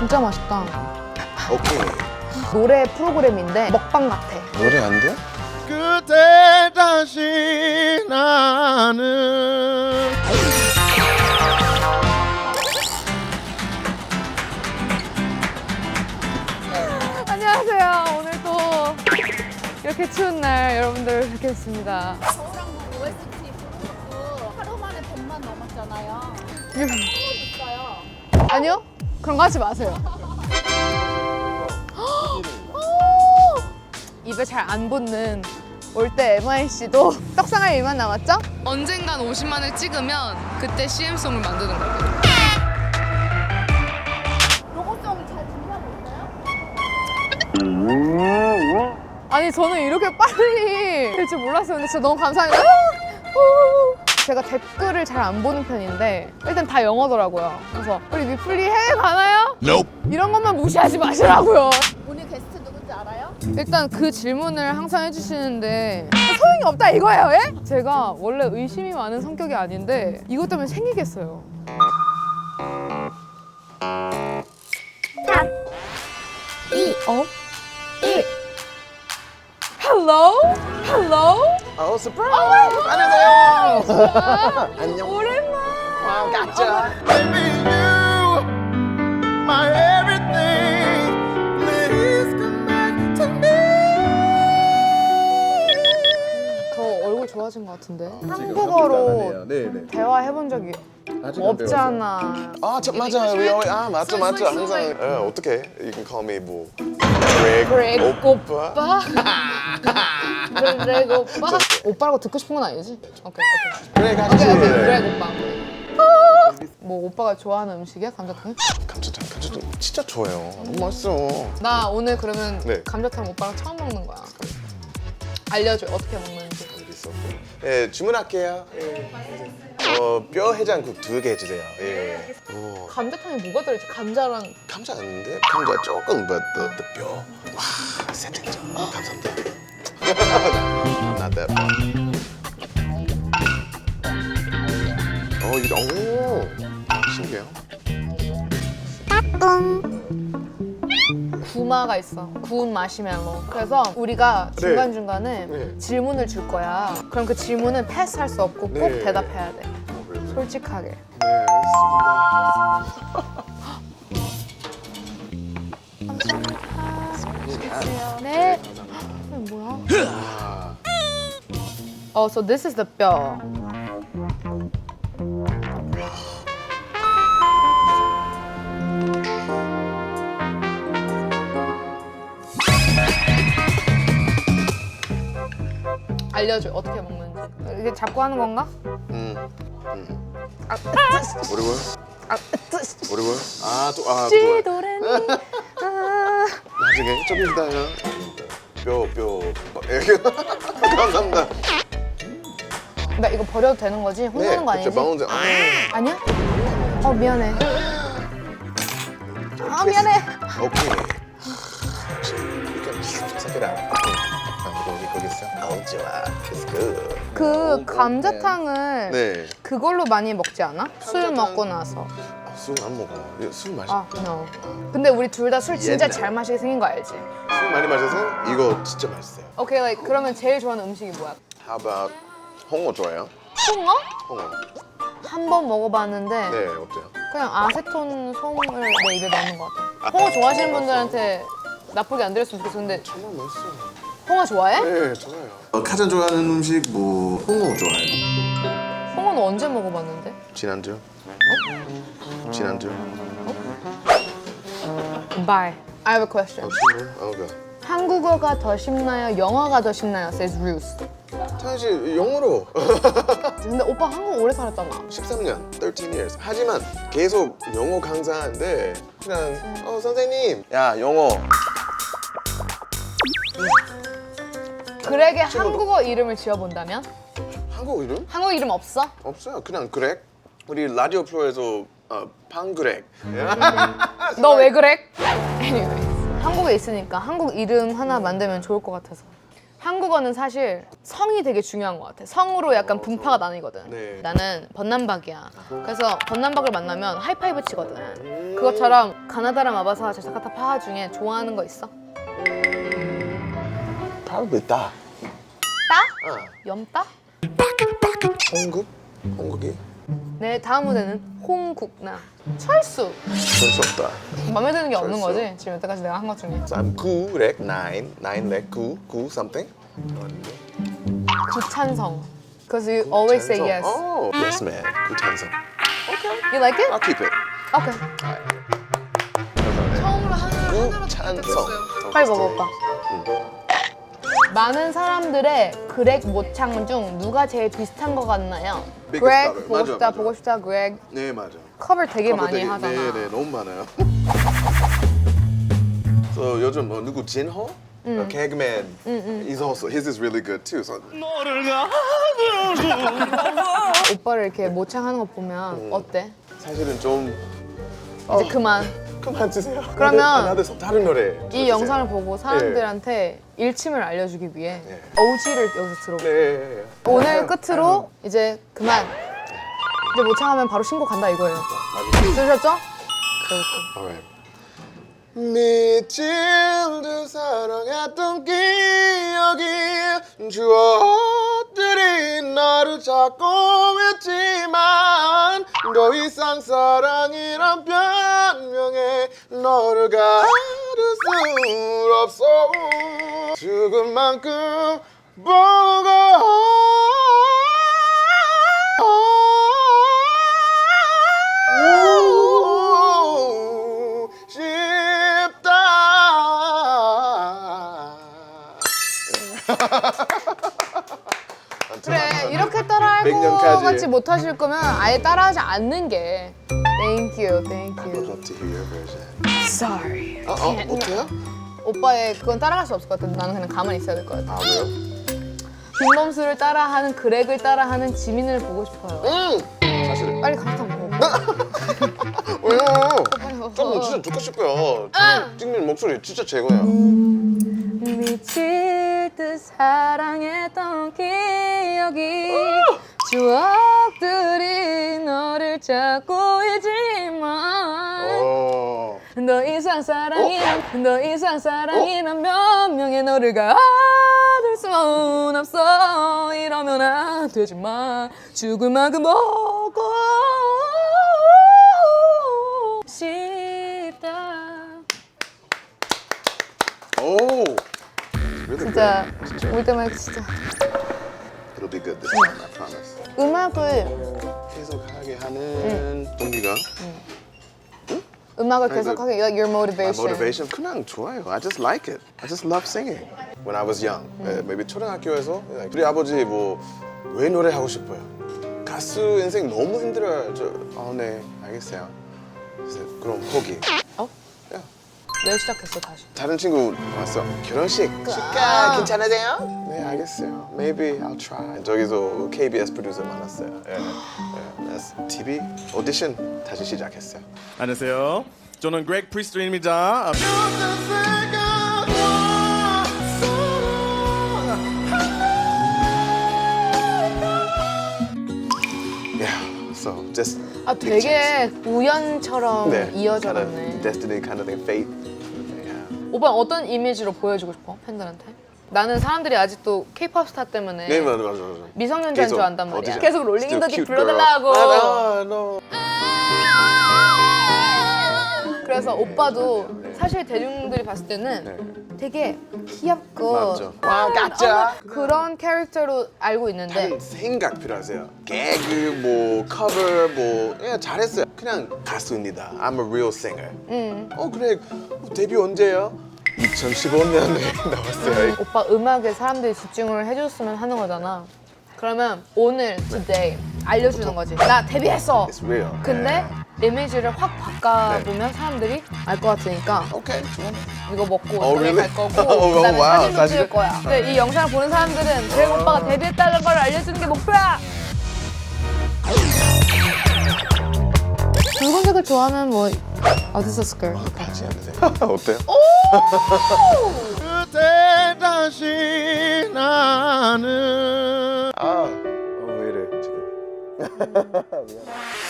진짜 맛있다. 오케이. 노래 프로그램인데 먹방 같아. 노래 안 돼? 그때 다시 나는 안녕하세요. 오늘 또 이렇게 추운 날 여러분들 뵙겠습니다. 저랑도 OST 부르고 하루 만에 100만 넘었잖아요. 있어요. 아니요? 그런 거 하지 마세요. 입에 잘 안 붙는 올 때 MIC도 떡상할 일만 남았죠? 언젠간 50만을 찍으면 그때 CM송을 만드는 겁니다. 로고송을 잘 준비하고 있어요? 아니 저는 이렇게 빨리 될 줄 몰랐어요. 근데 진짜 너무 감사합니다. 제가 댓글을 잘 안 보는 편인데 일단 다 영어더라고요. 그래서 우리 미플리 해외 가나요? Nope. 이런 것만 무시하지 마시라고요. 오늘 게스트 누군지 알아요? 일단 그 질문을 항상 해주시는데 소용이 없다 이거예요, 예? 제가 원래 의심이 많은 성격이 아닌데 이것 때문에 생기겠어요. 어? Hello? Hello? 어, 서프라이즈! 안녕하세요! 안녕. 오랜만. 와우, 깜짝. Baby, you, my everything. Please come back to me. 저 얼굴 좋아진 것 같은데? 한국어로 네네. 대화해본 적이 없잖아. 아, 맞아요. 맞죠. 항상. 어떻게? You can call me 뭐. 그렉 오빠. 오빠? 그렉 오빠? 오빠라고 듣고 싶은 건 아니지? 오케이. 그래, 같이. 오케이, 그렉 오빠. 뭐 오빠가 좋아하는 음식이야? 감자탕? 감자탕 진짜 좋아요. 너무 맛있어. 나 오늘 그러면 네. 감자탕 오빠랑 처음 먹는 거야. 알려줘 어떻게 먹는지. 예, 주문할게요. 예. 뼈 해장국 2개 해주세요. 예. 오, 감자탕에 뭐가 들어있지? 감자랑 감자 아닌데? 감자 조금, but the 뼈. 와, 세팅전. 감사합니다. Not that bad. 오, 신기해요. 구마가 있어. 구운 마시멜로. 그래서 우리가 중간중간에 네. 질문을 줄 거야. 그럼 그 질문은 패스할 수 없고 꼭 네. 대답해야 돼. 솔직하게. 네, 알겠습니다. 네. 이게 뭐야? So this is the 뼈. 알려줘 어떻게 먹는지. 이게 잡고 하는 건가? 아, 뭐라고요? 아, 뭐라고요? 또. 찌도레니. 나중에 좀 이따요. 뼈. 감사합니다. 나 이거 버려도 되는 거지? 혼나는 거 아니지? 마운드. 아니야? 미안해. 미안해. 오케이. sakura. 거기 있어. 좋아. It's good. 그 감자탕을 네. 그걸로 많이 먹지 않아? 술 먹고 나서. 술 안 먹어. 술 마시. no. 근데 우리 둘 다 술 진짜 옛날. 잘 마시게 생긴 거 알지? 술 많이 마셔서 이거 진짜 맛있어요. 오케이, like, 그러면 제일 좋아하는 음식이 뭐야? How about 홍어 좋아해요? 홍어? 홍어. 한 번 먹어봤는데 네, 어때요? 그냥 아세톤 송을 내 입에 넣는 것 같아. 홍어 좋아하시는 분들한테 나쁘게 안 들렸으면 좋겠어. 근데 정말 맛있어요. 홍어 좋아해? 네, 좋아요. 가장 좋아하는 음식 뭐 홍어 좋아해요. 홍어는 언제 먹어봤는데? 지난주. 지난주. Bye. I have a question. 오케이. 한국어가 더 쉽나요? 영어가 더 쉽나요? Says Ruth. 사실 영어로 근데 오빠 한국 오래 살았잖아. 13년, 13 years. 하지만 계속 영어 강사인데 그냥 선생님, 야 영어. 그렉의 한국어 이름을 지어본다면? 한국 이름? 한국 이름 없어? 없어요. 그냥 그렉. 우리 라디오 프로에서 판그렉. 너 왜 그래? Anyways, 한국에 있으니까 한국 이름 하나 만들면 좋을 것 같아서. 한국어는 사실 성이 되게 중요한 것 같아. 성으로 약간 분파가 나뉘거든. 네. 나는 번남박이야. 그래서 번남박을 만나면 하이파이브 치거든. 그것처럼 가나다라 마바사 자사카타 파하 중에 좋아하는 거 있어? Probably 따. 따? 어. 염따? 홍국? 홍국이? 내 다음 무대는 홍국나. 철수. 철수없다. 마음에 드는 게 없는 철수. 거지? 지금 여태까지 내가 한 것 중에. So I'm 구, 렉, nine, 렉, 구, something. 구찬성. Because you always say yes. Oh, yes man. 구찬성. You like it? I'll keep it. Okay. 처음으로 하나로 구찬성. 빨리 먹어 오빠. 많은 사람들의 그렉 모창 중 누가 제일 비슷한 것 같나요? Biggest 그렉 cover. 보고 맞아, 싶다 맞아. 보고 싶다 그렉 네 맞아. 커버 되게 커버 많이 되게- 하잖아. 네, 너무 많아요. So 요즘 누구 진호? 개그맨. He's also his is really good too. So 오빠를 이렇게 모창하는 거 보면 어때? 사실은 좀 이제 그만. 그만 주세요. 그러면 나도 다른 노래. 이 영상을 보고 사람들한테 일침을 알려주기 위해 네. OG를 여기서 들어보. 네. 오늘 끝으로 이제 그만. 이제 모창하면 바로 신곡 간다 이거예요. 들으셨죠? 그렇고. Alright. 미칠도 사랑했던 기억이 추억들이 나를 찾고 있지만 더 이상 사랑이란 변명에 너를 가둘 수 없어 죽은 만큼 보고 싶다. 그래 이렇게 따라할 것 100년까지. 같이 못하실 거면 아예 따라하지 않는 게 Thank you, thank I'd you. love to hear your version. Sorry. 어때요? 오빠의 그건 따라갈 수 없을 것 같아. 나는 그냥 가만히 있어야 될 것 같아. 아 왜요? 빈범수를 따라하는 그렉을 따라하는 지민을 보고 싶어요. 사실은 빨리 감탄 먹어. 왜요? 좀 진짜 듣고 싶어요. 찍는 목소리 진짜 최고야. 미칠 듯 사랑했던 기억이 추억들이 너를 찾고 있지만 더 이상 사랑이란 변명에 너를 가둘 수는 없어. 이러면 안 되지만 죽을 만큼 보고 싶다. 오. 진짜 올 때마다 진짜 It'll be good this time, I promise. 음악을 계속 하게 하는 동기가 음악을 계속하게 like your my motivation. motivation 그냥 좋아요. I just like it. I just love singing. When I was young, maybe 초등학교에서 우리 아버지 뭐 왜 노래 하고 싶어요? 가수 인생 너무 힘들어요. 네 알겠어요. 그래서 그럼 포기. 어? 야, 왜 시작했어 다시? 다른 친구 왔어. 결혼식 시간 괜찮으세요? 네 알겠어요. Maybe I'll try. 저기서 KBS 프로듀서 만났어요. 그래서 TV 오디션 다시 시작했어요. 안녕하세요. 저는 그렉 프리스트입니다. Yeah, so just 아 되게 우연처럼 kind of 이어져갔네. destiny kind of thing, fate. Yeah. 오빠 어떤 이미지로 보여주고 싶어 팬들한테? 나는 사람들이 아직도 K-pop 스타 때문에 네 맞아. 미성년자인 줄 안단 말이야. audition. 계속 롤링 Still 인더지 cute 불러달라고. girl. 아, no. 그래서 오빠도 사실 대중들이 봤을 때는 되게 귀엽고 맞죠. 와, 가짜. 그런 캐릭터로 알고 있는데 다른 생각 필요하세요. 개그 뭐 커버 뭐 그냥 잘했어요. 그냥 가수입니다. I'm a real singer. 그래 데뷔 언제요? 2015년에 나왔어요. 오빠 음악에 사람들이 집중을 해줬으면 하는 거잖아. 그러면 오늘, today 알려주는 거지. 나 데뷔했어. It's real. 근데 이미지를 확 바꿔보면 사람들이 알 것 같으니까 오케이 좋아. 이거 먹고 Oh, 저기 really? 갈 거고 Oh, 그다음에 wow. 사진도 사진? 찍을 거야. 근데 이 영상을 보는 사람들은 그렉 오빠가 데뷔했다는 걸 알려주는 게 목표야. 붉은색을 좋아하면 뭐 어디서 쓸까요? 같이 하는데 어때요? 그때 다시 나는 왜 이래 지금. 미안.